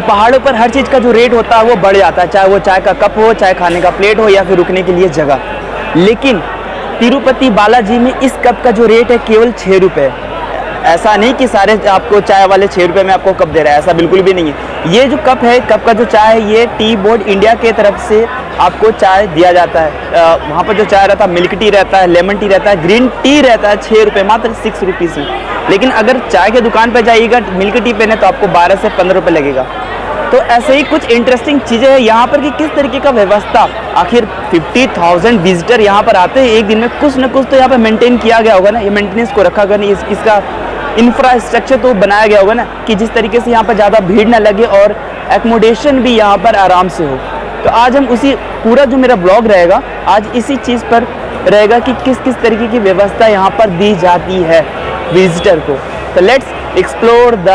पहाड़ों पर हर चीज़ का जो रेट होता है वो बढ़ जाता है, चाहे वो चाय का कप हो, चाहे खाने का प्लेट हो, या फिर रुकने के लिए जगह। लेकिन तिरुपति बालाजी में इस कप का जो रेट है केवल 6 रुपये। ऐसा नहीं कि सारे आपको चाय वाले 6 रुपये में आपको कप दे रहा है, ऐसा बिल्कुल भी नहीं है। ये जो कप है, कप का जो चाय है, ये टी बोर्ड इंडिया के तरफ से आपको चाय दिया जाता है। वहाँ पर जो चाय रहता है, मिल्क टी रहता है, लेमन टी रहता है, ग्रीन टी रहता है 6 रुपये, मात्र 6 रुपीज़ में। लेकिन अगर चाय के दुकान पर जाइएगा मिल्क टी पीने तो आपको 12 से 15 रुपये लगेगा। तो ऐसे ही कुछ इंटरेस्टिंग चीज़ें हैं यहाँ पर कि किस तरीके का व्यवस्था, आखिर 50,000 विजिटर यहाँ पर आते हैं एक दिन में, कुछ ना कुछ तो यहाँ पर मेंटेन किया गया होगा ना, ये मेंटेनेंस को रखा गया, इसका इंफ्रास्ट्रक्चर तो बनाया गया होगा ना, कि जिस तरीके से यहाँ पर ज़्यादा भीड़ ना लगे और एकोमोडेशन भी यहाँ पर आराम से हो। तो आज हम उसी पूरा जो मेरा ब्लॉग रहेगा आज इसी चीज़ पर रहेगा कि किस किस तरीके की व्यवस्था यहाँ पर दी जाती है विजिटर को। तो let's explore the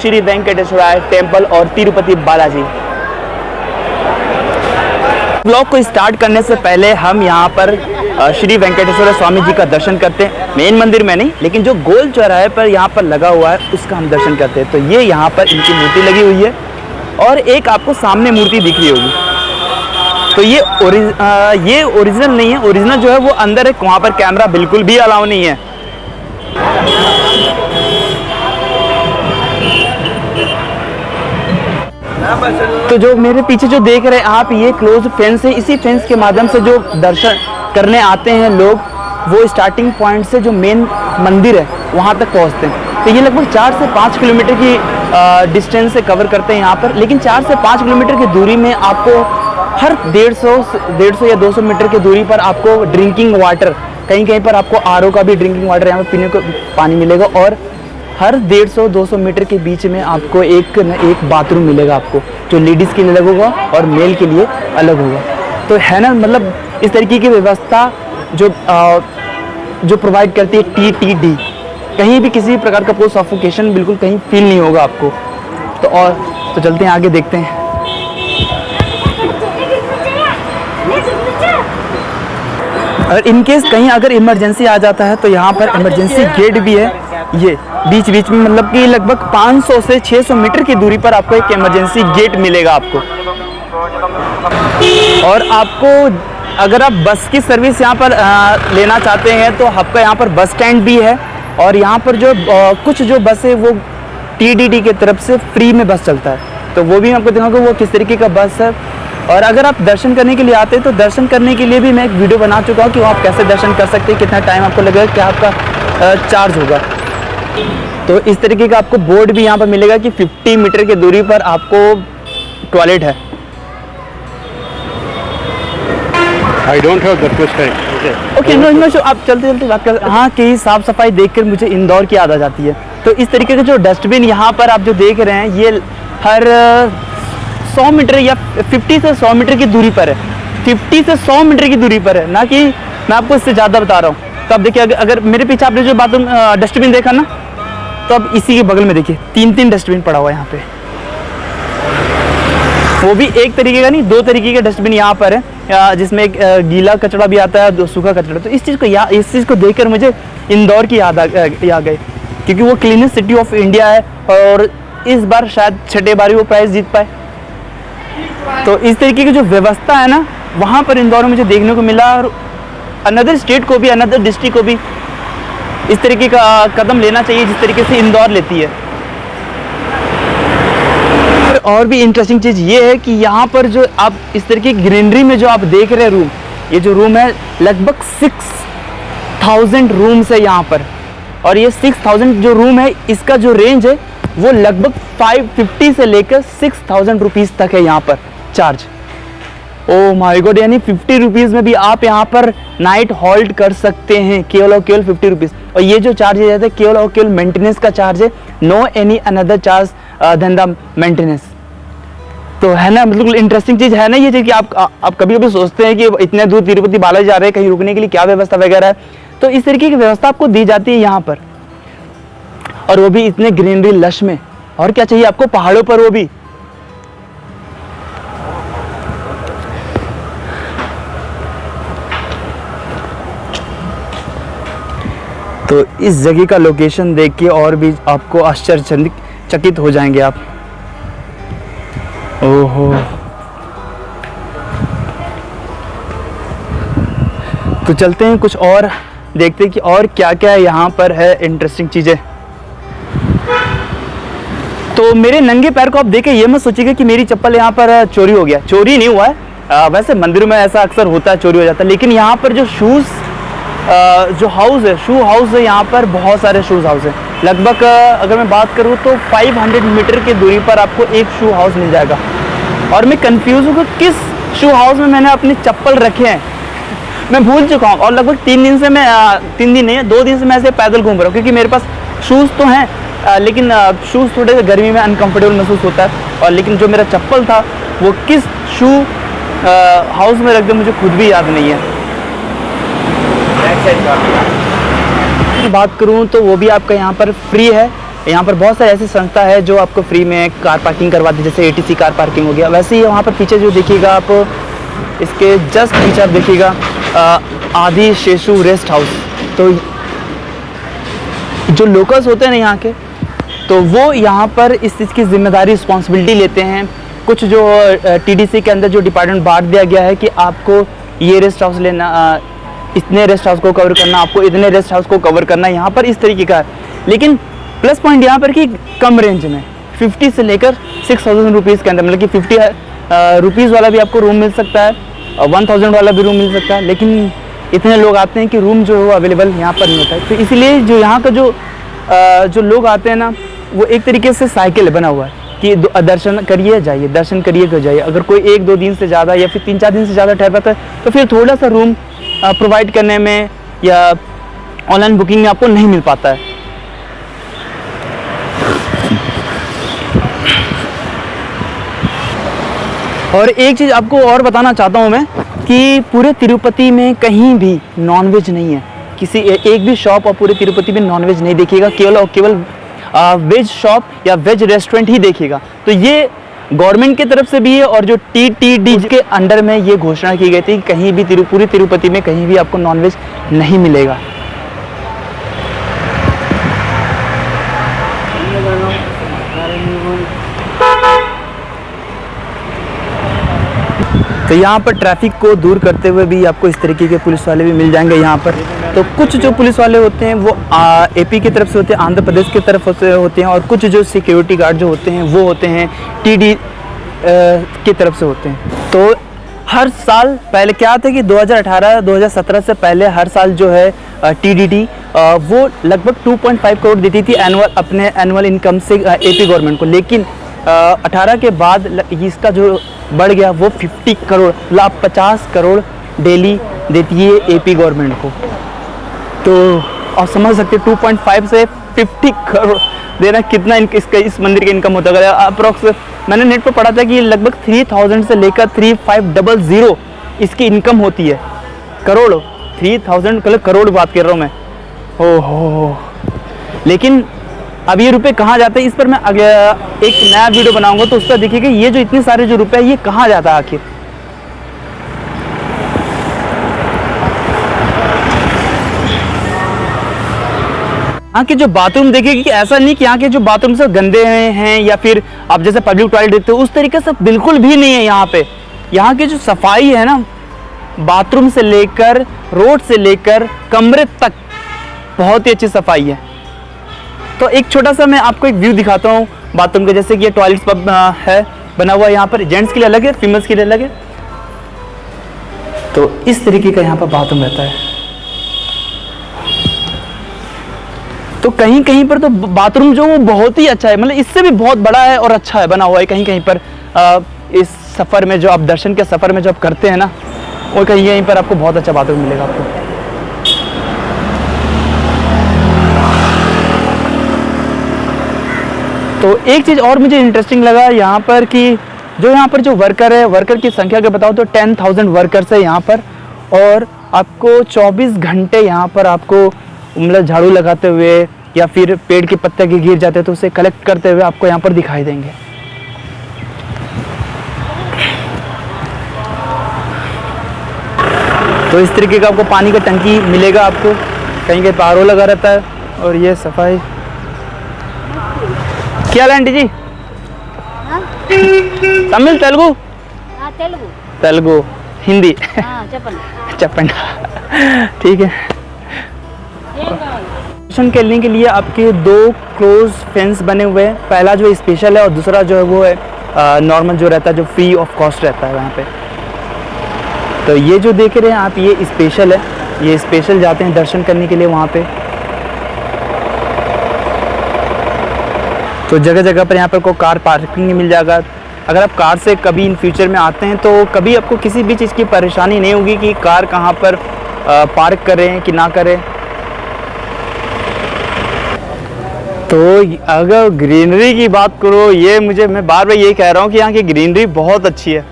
Shri Venkateswara temple और तिरुपति बालाजी। ब्लॉग को स्टार्ट करने से पहले हम यहाँ पर श्री वेंकटेश्वर स्वामी जी का दर्शन करते हैं। मेन मंदिर में नहीं, लेकिन जो गोल चौराहे पर यहाँ पर लगा हुआ है उसका हम दर्शन करते हैं। तो ये यहाँ पर इनकी मूर्ति लगी हुई है और एक आपको सामने मूर्ति दिख रही होगी। तो ये ओरिजिनल नहीं है, ओरिजिनल जो है वो अंदर है, वहाँ पर कैमरा बिल्कुल भी अलाउ नहीं है। तो जो मेरे पीछे जो देख रहे हैं आप, ये क्लोज फेंस है। इसी फेंस के माध्यम से जो दर्शन करने आते हैं लोग, वो स्टार्टिंग पॉइंट से जो मेन मंदिर है वहाँ तक पहुँचते हैं। तो ये लगभग 4 से 5 किलोमीटर की डिस्टेंस से कवर करते हैं यहाँ पर। लेकिन 4 से 5 किलोमीटर की दूरी में आपको हर 150 या 200 मीटर की दूरी पर आपको ड्रिंकिंग वाटर, कहीं कहीं पर आपको आरओ का भी ड्रिंकिंग वाटर यहाँ पर पीने को पानी मिलेगा। और हर 150-200 मीटर के बीच में आपको एक न एक बाथरूम मिलेगा आपको, जो लेडीज़ के लिए अलग होगा और मेल के लिए अलग होगा। तो है ना, मतलब इस तरीके की व्यवस्था जो प्रोवाइड करती है TTD। कहीं भी किसी प्रकार का कोई सफोकेशन बिल्कुल कहीं फील नहीं होगा आपको। तो चलते हैं आगे, देखते हैं। अगर इनकेस कहीं अगर इमरजेंसी आ जाता है तो यहाँ पर इमरजेंसी गेट भी है। ये बीच बीच में मतलब कि लगभग 500 से 600 मीटर की दूरी पर आपको एक इमरजेंसी गेट मिलेगा आपको। और आपको अगर आप बस की सर्विस यहाँ पर लेना चाहते हैं तो आपका यहाँ पर बस स्टैंड भी है। और यहाँ पर जो कुछ जो बस है वो TTD की तरफ से फ्री में बस चलता है, तो वो भी मैं आपको दिखाऊंगा वो किस तरीके का बस है। और अगर आप दर्शन करने के लिए आते हैं तो दर्शन करने के लिए भी मैं एक वीडियो बना चुका हूँ कि वो आप कैसे दर्शन कर सकते हैं, कितना टाइम आपको लगेगा, क्या आपका चार्ज होगा। तो इस तरीके का आपको बोर्ड भी यहाँ पर मिलेगा कि 50 मीटर की दूरी पर आपको टॉयलेट है। I don't have that much time. Okay, no, आप चलते बात कर। हाँ, की साफ सफाई देखकर मुझे इंदौर की याद आ जाती है। तो इस तरीके के जो डस्टबिन यहाँ पर आप जो देख रहे हैं, ये हर 100 मीटर या 50 से 100 मीटर की दूरी पर है। 50 से 100 मीटर की दूरी पर है, ना कि मैं आपको इससे ज़्यादा बता रहा हूँ। तो आप देखिए, अगर मेरे पीछे आपने जो बाथरूम डस्टबिन देखा ना, तो अब इसी के बगल में देखिए 3 डस्टबिन पड़ा हुआ है यहाँ पे। वो भी एक तरीके का नहीं, 2 तरीके के डस्टबिन यहाँ पर है, जिसमें एक गीला कचरा भी आता है, सूखा कचरा। तो इस चीज़ को देखकर मुझे इंदौर की याद आ गई, क्योंकि वो क्लीनेस्ट सिटी ऑफ इंडिया है और इस बार शायद 6ठे बार वो प्राइज़ जीत पाए। तो इस तरीके की जो व्यवस्था है ना, वहाँ पर इंदौर में मुझे देखने को मिला। और अनदर स्टेट को भी, अनदर डिस्ट्रिक्ट को भी इस तरीके का कदम लेना चाहिए जिस तरीके से इंदौर लेती है। और भी इंटरेस्टिंग चीज़ ये है कि यहाँ पर जो आप इस तरीके की ग्रीनरी में जो आप देख रहे हैं रूम, ये जो रूम है लगभग 6000 रूम्स है यहाँ पर। और ये 6000 जो रूम है, इसका जो रेंज है वो लगभग 550 से लेकर 6000 रुपीज़ तक है यहाँ पर चार्ज। ओ माय गॉड, यानी 50 रुपीज़ में भी आप यहाँ पर नाइट हॉल्ट कर सकते हैं, केवल और केवल 50 रुपीज़। और ये जो चार्ज है केवल और केवल मेंटेनेंस का चार्ज है, no any another charge than the maintenance. तो है ना, बिल्कुल इंटरेस्टिंग चीज़ है ना ये चीज़ कि आप कभी कभी सोचते हैं कि इतने दूर तिरुपति बालाजी जा रहे हैं, कहीं रुकने के लिए क्या व्यवस्था वगैरह है। तो इस तरीके की व्यवस्था आपको दी जाती है यहाँ पर, और वो भी इतने ग्रीनरी लश में। और क्या चाहिए आपको पहाड़ों पर, वो भी। तो इस जगह का लोकेशन देख के और भी आपको आश्चर्यचकित हो जाएंगे आप। ओहो, तो चलते हैं कुछ और देखते हैं कि और क्या क्या यहाँ पर है इंटरेस्टिंग चीज़ें। तो मेरे नंगे पैर को आप देखें, ये मत सोचिएगा कि मेरी चप्पल यहाँ पर चोरी हो गया। चोरी नहीं हुआ है, वैसे मंदिर में ऐसा अक्सर होता है, चोरी हो जाता है। लेकिन यहाँ पर जो शूज़ जो हाउस है, शू हाउस है, यहाँ पर बहुत सारे शूज़ हाउस है। लगभग अगर मैं बात करूँ तो 500 मीटर की दूरी पर आपको एक शू हाउस मिल जाएगा। और मैं कंफ्यूज हूँ कि किस शू हाउस में मैंने अपनी चप्पल रखे हैं, मैं भूल चुका हूँ। और लगभग 3 दिन से मैं 3 दिन नहीं है, 2 दिन से मैं ऐसे पैदल घूम रहा हूँ, क्योंकि मेरे पास शूज़ तो हैं लेकिन शूज़ थोड़े से गर्मी में अनकंफर्टेबल महसूस होता है। और लेकिन जो मेरा चप्पल था वो किस शू हाउस में रख दे मुझे खुद भी याद नहीं है। बात करूँ तो वो भी आपका यहाँ पर फ्री है। यहाँ पर बहुत सारी ऐसी संस्था है जो आपको फ्री में कार पार्किंग करवाती है, जैसे ATC कार पार्किंग हो गया। वैसे ही वहाँ पर पीछे जो देखिएगा आप, इसके जस्ट पीछे आप देखिएगा आदि शेषु रेस्ट हाउस। तो जो लोकल्स होते हैं ना यहाँ के, तो वो यहाँ पर इस चीज़ की जिम्मेदारी रिस्पॉन्सिबिलिटी लेते हैं। कुछ जो TDC के अंदर जो डिपार्टमेंट बांट दिया गया है कि आपको ये रेस्ट हाउस लेना, इतने रेस्ट हाउस को कवर करना, आपको इतने रेस्ट हाउस को कवर करना, यहाँ पर इस तरीके का है। लेकिन प्लस पॉइंट यहाँ पर कि कम रेंज में 50 से लेकर 6000 रुपीज़ के अंदर, मतलब कि 50 रुपीज़ वाला भी आपको रूम मिल सकता है और 1000 वाला भी रूम मिल सकता है। लेकिन इतने लोग आते हैं कि रूम जो है वो अवेलेबल यहाँ पर नहीं होता है। तो इसलिए जो यहाँ का जो लोग आते हैं ना, वो एक तरीके से साइकिल बना हुआ है कि दर्शन करिए जाइए, दर्शन करिए तो जाइए। अगर कोई 1-2 दिन से ज़्यादा या फिर 3-4 दिन से ज़्यादा ठहर पाता है तो फिर थोड़ा सा रूम प्रोवाइड करने में या ऑनलाइन बुकिंग में आपको नहीं मिल पाता है। और एक चीज़ आपको और बताना चाहता हूँ मैं कि पूरे तिरुपति में कहीं भी नॉनवेज नहीं है। किसी एक भी शॉप और पूरे तिरुपति में नॉनवेज नहीं देखिएगा, केवल और केवल वेज शॉप या वेज रेस्टोरेंट ही देखिएगा। तो ये गवर्नमेंट की तरफ से भी है और जो TTD के अंडर में ये घोषणा की गई थी कि कहीं भी पूरी तिरुपति में कहीं भी आपको नॉनवेज नहीं मिलेगा। तो यहाँ पर ट्रैफिक को दूर करते हुए भी आपको इस तरीके के पुलिस वाले भी मिल जाएंगे यहाँ पर। तो कुछ जो पुलिस वाले होते हैं वो AP की तरफ से होते हैं, आंध्र प्रदेश की तरफ से होते हैं, और कुछ जो सिक्योरिटी गार्ड जो होते हैं वो होते हैं TD की तरफ से होते हैं। तो हर साल पहले क्या था कि 2018-2017 से पहले हर साल जो है TDD वो लगभग 2.5 करोड़ देती थी अपने एनुअल इनकम से AP गवर्नमेंट को। लेकिन 18 के बाद इसका जो बढ़ गया वो 50 करोड़, 50 करोड़ डेली देती है AP गवर्नमेंट को। तो आप समझ सकते 2.5 से 50 करोड़ देना कितना इसका इस मंदिर का इनकम होता है। अप्रॉक्स मैंने नेट पर पढ़ा था कि लगभग 3000 से लेकर 3500 इसकी इनकम होती है। करोड़ 3000 करोड़ बात कर रहा हूँ मैं। ओहो, लेकिन अब ये रुपए कहाँ जाते हैं इस पर मैं एक नया वीडियो बनाऊंगा, तो उस पर देखिएगा ये जो इतने सारे जो रुपए ये कहाँ जाता है आखिर। यहाँ के जो बाथरूम देखिए कि ऐसा नहीं कि यहाँ के जो बाथरूम से गंदे हैं या फिर आप जैसे पब्लिक टॉयलेट देखते हो उस तरीके से बिल्कुल भी नहीं है यहाँ पे। यहाँ की जो सफाई है ना, बाथरूम से लेकर रोड से लेकर कमरे तक बहुत ही अच्छी सफाई है। तो एक छोटा सा मैं आपको एक व्यू दिखाता हूँ बाथरूम का। जैसे कि ये टॉयलेट्स है बना हुआ है, यहाँ पर जेंट्स के लिए अलग है, फीमेल्स के लिए अलग है। तो इस तरीके का यहाँ पर बाथरूम रहता है। तो कहीं कहीं पर तो बाथरूम जो वो बहुत ही अच्छा है, मतलब इससे भी बहुत बड़ा है और अच्छा है बना हुआ है कहीं कहीं पर। इस सफ़र में जो आप दर्शन के सफ़र में जो आप करते हैं ना, वो कहीं कहीं पर आपको बहुत अच्छा बाथरूम मिलेगा आपको। तो एक चीज़ और मुझे इंटरेस्टिंग लगा यहाँ पर कि जो यहाँ पर जो वर्कर है, वर्कर की संख्या अगर बताओ तो 10,000 वर्कर्स है यहाँ पर। और आपको 24 घंटे यहाँ पर आपको मतलब झाड़ू लगाते हुए या फिर पेड़ के पत्ते के गिर जाते हैं तो उसे कलेक्ट करते हुए आपको यहाँ पर दिखाई देंगे। तो इस तरीके का आपको पानी का टंकी मिलेगा आपको, कहीं कहीं पारो लगा रहता है। और ये सफाई क्या आंटी जी? तमिल तेलुगु తెలుగు तेलुगु हिंदी చెప్పండి चपंडा ठीक है। ఏం కావాలి दर्शन करने के लिए आपके दो क्लोज फेंस बने हुए हैं। पहला जो स्पेशल है और दूसरा जो है वो है नॉर्मल जो रहता है, जो फ्री ऑफ कॉस्ट रहता है वहाँ पे। तो ये जो देख रहे हैं आप, ये स्पेशल है, ये स्पेशल जाते हैं दर्शन करने के लिए वहाँ पे। तो जगह जगह पर यहाँ पर को कार पार्किंग मिल जाएगा। अगर आप कार से कभी इन फ्यूचर में आते हैं तो कभी आपको किसी भी चीज़ की परेशानी नहीं होगी कि कार कहाँ पर पार्क करें कि ना करें। तो अगर ग्रीनरी की बात करो, ये मैं बार बार यही कह रहा हूँ कि यहाँ की ग्रीनरी बहुत अच्छी है।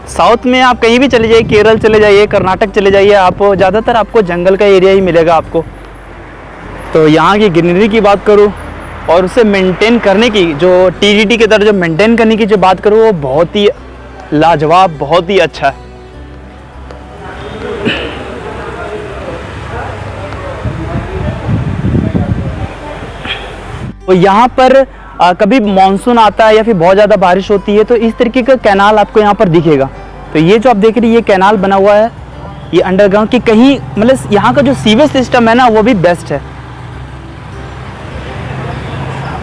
साउथ में आप कहीं भी चले जाइए, केरल चले जाइए, कर्नाटक चले जाइए, आप ज़्यादातर आपको जंगल का एरिया ही मिलेगा आपको। तो यहाँ की ग्रीनरी की बात करूँ और उसे मेंटेन करने की, जो टीडीडी के तरह जो मेंटेन करने की जो बात करूँ, वो बहुत ही लाजवाब, बहुत ही अच्छा है। तो यहाँ पर कभी मानसून आता है या फिर बहुत ज़्यादा बारिश होती है तो इस तरीके का कैनाल आपको यहाँ पर दिखेगा। तो ये जो आप देख रहे हैं, ये कैनाल बना हुआ है, ये अंडरग्राउंड की कहीं, मतलब यहाँ का जो सीवेज सिस्टम है ना, वो भी बेस्ट है।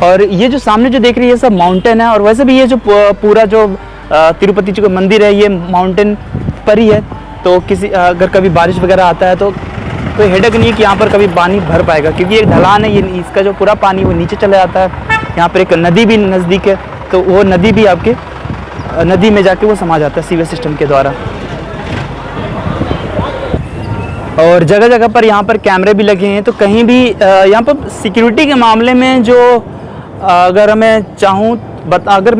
और ये जो सामने जो देख रही है, ये सब माउंटेन है। और वैसे भी ये जो पूरा जो तिरुपति जी का मंदिर है, ये माउंटेन पर ही है। तो किसी अगर कभी बारिश वगैरह आता है तो कोई हेडक नहीं है कि यहाँ पर कभी पानी भर पाएगा, क्योंकि एक ढलान है, ये इसका जो पूरा पानी वो नीचे चला जाता है। यहाँ पर एक नदी भी नज़दीक है, तो वो नदी भी आपके नदी में जाके वो समा जाता है सीवेज सिस्टम के द्वारा। और जगह जगह पर यहाँ पर कैमरे भी लगे हैं, तो कहीं भी यहाँ पर सिक्योरिटी के मामले में जो अगर मैं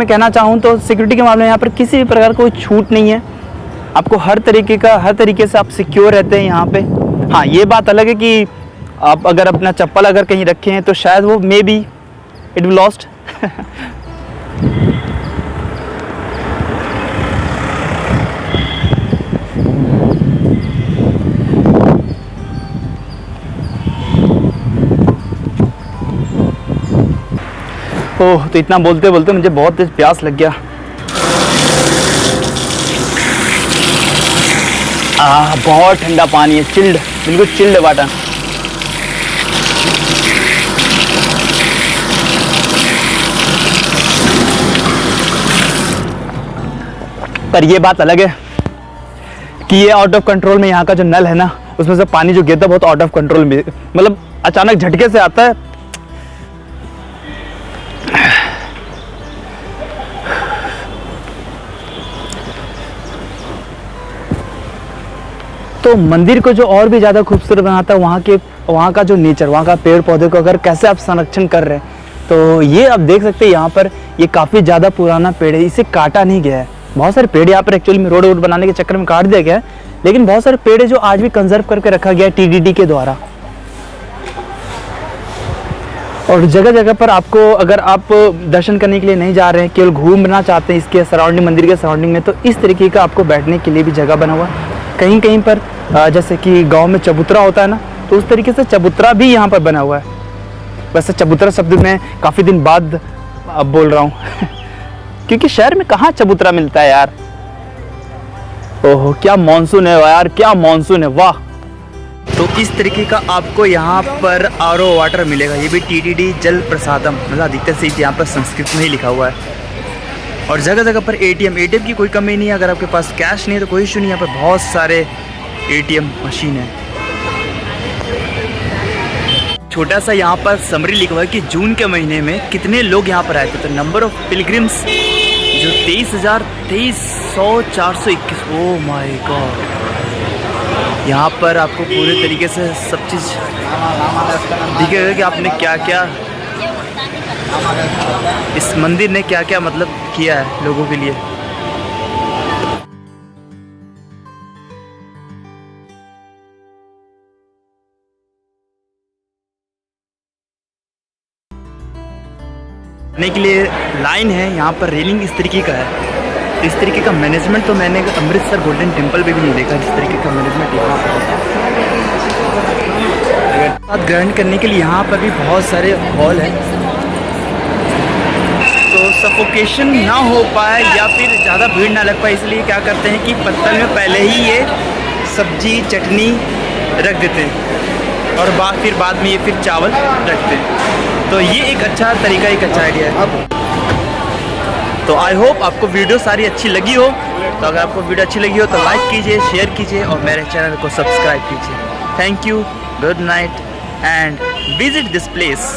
कहना चाहूँ तो सिक्योरिटी के मामले में यहाँ पर किसी भी प्रकार कोई छूट नहीं है। आपको हर तरीके से आप सिक्योर रहते हैं यहाँ पे। हाँ, ये बात अलग है कि आप अगर अपना चप्पल अगर कहीं रखे हैं तो शायद वो maybe it will lost. Oh, तो इतना बोलते बोलते मुझे बहुत तेज प्यास लग गया। बहुत ठंडा पानी है, चिल्ड, बिल्कुल चिल्ड वाटर। पर ये बात अलग है कि ये आउट ऑफ कंट्रोल में, यहाँ का जो नल है ना, उसमें से पानी जो गिरता है बहुत आउट ऑफ कंट्रोल में, मतलब अचानक झटके से आता है। तो मंदिर को जो और भी ज़्यादा खूबसूरत बनाता है वहाँ का जो नेचर, वहाँ का पेड़ पौधे को अगर कैसे आप संरक्षण कर रहे हैं। तो ये आप देख सकते हैं, यहाँ पर ये काफ़ी ज़्यादा पुराना पेड़ है, इसे काटा नहीं गया है। बहुत सारे पेड़ यहाँ पर एक्चुअली में रोड बनाने के चक्कर में काट दिया गया है, लेकिन बहुत सारे पेड़ है जो आज भी कंजर्व करके रखा गया है टीडीडी के द्वारा। और जगह जगह पर आपको, अगर आप दर्शन करने के लिए नहीं जा रहे हैं, केवल घूमना चाहते हैं इसके सराउंडिंग, मंदिर के सराउंडिंग में, तो इस तरीके का आपको बैठने के लिए भी जगह बना हुआ है। कहीं कहीं पर जैसे कि गांव में चबूतरा होता है ना, तो उस तरीके से चबूतरा भी यहाँ पर बना हुआ है। वैसे चबूतरा शब्द मैं काफ़ी दिन बाद अब बोल रहा हूँ क्योंकि शहर में कहाँ चबूतरा मिलता है यार। ओहो, क्या मानसून है यार, क्या मानसून है, वाह। तो इस तरीके का आपको यहाँ पर आरओ वाटर मिलेगा। ये भी टीडीडी जल प्रसादम, मतलब अधिकतर से यहाँ पर संस्कृत में ही लिखा हुआ है। और जगह जगह पर एटीएम की कोई कमी नहीं है। अगर आपके पास कैश नहीं है तो कोई इशू नहीं है, यहाँ पर बहुत सारे एटीएम मशीन है। छोटा सा यहाँ पर समरी लिखा हुआ है कि जून के महीने में कितने लोग यहाँ पर आए थे। तो नंबर ऑफ पिलग्रिम्स जो 23,421। Oh my God. यहाँ पर आपको पूरे तरीके से सब चीज़ दिखेगा कि आपने क्या क्या, इस मंदिर ने क्या क्या मतलब किया है लोगों के लिए। के लिए लाइन है, यहाँ पर रेलिंग इस तरीके का है। तो इस तरीके का मैनेजमेंट तो मैंने अमृतसर गोल्डन टेम्पल पे भी नहीं देखा, जिस तरीके का मैनेजमेंट यहाँ पर साथ ग्रहण करने के लिए यहाँ पर भी बहुत सारे हॉल हैं। तो लोकेशन ना हो पाए या फिर ज़्यादा भीड़ ना लग पाए, इसलिए क्या करते हैं कि पत्तल में पहले ही ये सब्जी चटनी रख देते हैं और फिर बाद में ये फिर चावल रखते हैं। तो ये एक अच्छा तरीका, एक अच्छा आइडिया है। तो आई होप आपको वीडियो सारी अच्छी लगी हो। तो अगर आपको वीडियो अच्छी लगी हो तो लाइक कीजिए, शेयर कीजिए और मेरे चैनल को सब्सक्राइब कीजिए। Thank you, good night and visit this place.